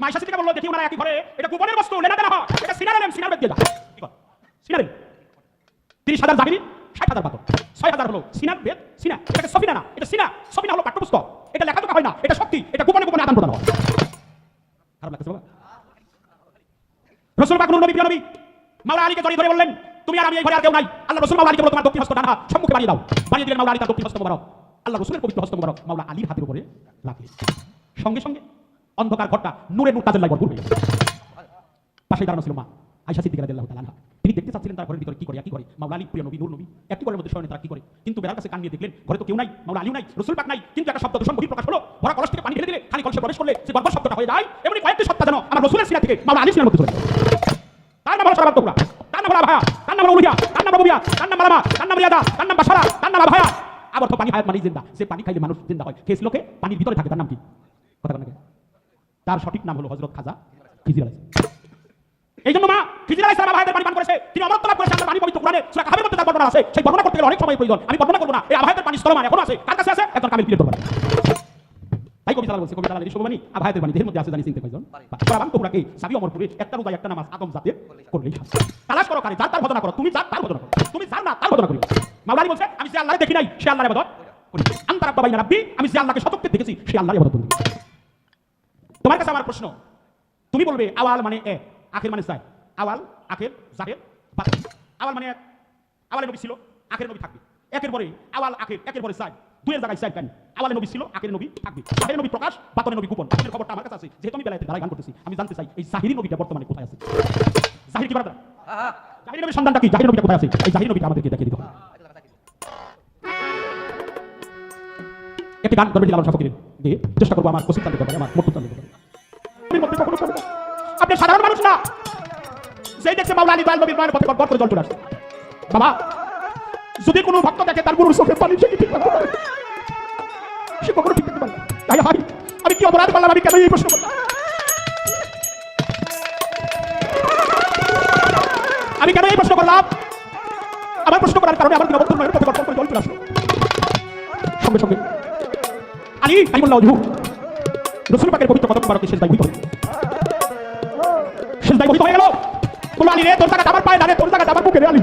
মাইশা সিদ্দিকা বলল দেখি ওনারা একই ঘরে, এটা গোপনের বস্তু, লেনা দেনা হয়, এটা সিনার এলেম, সিনার বেদ দিয়ে দাও। কি কর সিনার এলেম 30,000 জাহিরি, 60,000 বাতর, 6,000 হলো সিনার বেদ, সিনা। এটাকে সফিনা না, এটা সিনা। সফিনা হলো পাঠ্যপুস্তক, এটা লেখাজোখা হয় না, এটা শক্তি, এটা গোপনে গোপনে আদান প্রদান হয়। খারাপ লাগছে বাবা? রাসূল পাক নূর নবী প্রিয় নবী মাওলা আলীকে জড়িয়ে ধরে বললেন, তুমি আর আমি এই ঘরে আর কেউ নাই। আল্লাহ রাসূল মাওলা আলীকে বলল তোমার দক্ষিণ হস্ত ডান হাত সম্মুখে বাড়িয়ে দাও। বাড়িয়ে দিলেন মাওলা আলী তার দক্ষিণ হস্ত মোবারক আল্লাহ রাসূলের পবিত্র হস্ত মোবারক মাওলা আলীর হাতের উপরে রাখলেন। সঙ্গে সঙ্গে অন্ধকার ঘরটা নূরে নূর তাজেল্লায় ভরপুর হয়ে গেল। পাশে দাঁড়ানো ছিল মা আয়েশা সিদ্দিকা রাদিয়াল্লাহু তাআলা আনহা। তিনি দেখতে চাচ্ছিলেন তার ঘরের ভিতরে কি করে, কি করে মাওলা আলী প্রিয় নবী নূর নবী একটি ঘরের মধ্যে শয়নে তারা কি করে। কিন্তু বেড়ার কাছে কান নিয়ে দেখলেন ঘরে তো কেউ নাই, মাওলা আলীও নাই, রাসূল পাক নাই। কিন্তু একটা শব্দ দূষণ বহিঃপ্রকাশ হলো, ভরা কলস থেকে পানি ঢেলে দিলে খালি কলসে প্রবেশ করলে যে গর্ভ শব্দটা হয়ে যায়, এমনি কয়েকটি সত্তা যেন আমার রাসূলের সিনা থেকে মাওলা আলীর সিনার মধ্যে চলে যায়। তার নাম হলো সরাবাত তোমরা, তার নাম হলো আভায়া, তার নাম হলো উলিয়া, তার নাম রবুবিয়া, তার নাম মালামা, তার নাম রিয়াদা, তার নাম বাশারা, তার নাম আভায়া। আবার তো পানি হায়াত মানে জিন্দা, যে পানি খাইলে মানুষ জিন্দা হয়। খেয়েছিল কে? পানির ভিতরে থাকে, তার নাম কি? কথা বলেন। তার সঠিক নাম হলো হযরত খাজা খিজির আলাইহিস সালাম। এই জন্য মা খিজির আলাইহিস সালাম আভায়াতের পানি পান করেছে, তিনি অমরত্ব লাভ করেছে। আমরা পানি পবিত্র কোরআনে সূরা কাহফের মধ্যে তার বর্ণনা আছে, সেই বর্ণনা করতে গেলে অনেক সময় প্রয়োজন, আমি বর্ণনা করব না। এই আভায়াতের পানি স্থলমান এখনো আছে, কার কাছে আছে? একজন কামিল পীরের দরবারে। তাই কবি সালাম বলছে, কবি সালাম এই শুভবাণী আভায়াতের পানি দেহের মধ্যে আছে জানি চিনতে কয়জন? সরাবান তোমরাকে সাবি অমরপুরে একটা রোজা একটা নামাজ আদম জাতের করলেই হয়। তালাশ করো কারে, যার তার ভজনা করো, তুমি যার তার ভজনা করো, তুমি যার না তার ভজনা করো। মাওলা আলী বলছে আমি যে আল্লাহরে দেখি নাই সে আল্লাহর ইবাদত করি, আনতা রাব্বা বাইনা রাব্বি, আমি যে আল্লাহকে সচক্ষে দেখেছি সে আল্লাহর ইবাদত করি। তোমার কাছে আমার প্রশ্ন, তুমি বলবে আওয়াল মানে এক, আখির মানে চার। আওয়াল, আখির, জাহির, বাতিন। আওয়াল মানে এক, আওয়ালে নবী ছিল, আখির নবী থাকবে। একের পরে আওয়াল, আখির, একের পরে চার, দুইয়ের জায়গায় চার কেন? আওয়ালে নবী ছিল, আখির নবী থাকবে। জাহির নবী প্রকাশ, বাতিনের নবী গোপন। এর খবরটা আমার কাছে আছে, যেহেতু আমি বেলায়েতে দাঁড়ায় গান করতেছি, আমি জানতে চাই এই জাহিরি নবীটা বর্তমানে কোথায় আছে। জাহির কি বারদা? জাহিরি নবীর সন্ধানটা কি? জাহিরি নবীটা কোথায় আছে? এই জাহিরি নবীটা আমাদেরকে দেখিয়ে দিতে হবে। একটি গান ধর্মের লালন শাফকিরের দিয়ে চেষ্টা করবো আমার কোসিক চালিয়ে আমার মতো চালিয়ে দেবো। আপনি সাধারণ মানুষ না, যেই দেখছে মাওলা আলী দয়াল নবীর মায়ের পথে গড় করে জল চলে আসছে। বাবা যদি কোনো ভক্ত দেখে তার গুরুর চোখে পানি, সে কি ঠিক পারে? সে কখনো ঠিক থাকতে পারে না। তাই ভাই আমি কি অপরাধ করলাম? আমি কেন এই প্রশ্ন করলাম? আমি কেন এই প্রশ্ন করলাম? আমার প্রশ্ন করার কারণে আমার দিনবন্ধুর মায়ের পথে গড় করে জল চলে আসলো। সঙ্গে সঙ্গে আলী কালিমুল্লাহ ওয়াজহু রাসূল পাকের পবিত্র কদম মুবারকে সিজদায় বহিত হয়ে গেল। বলল আলী রে তোর জায়গা আমার পায়ে না রে, তোর জায়গা আমার বুকে রে আলী।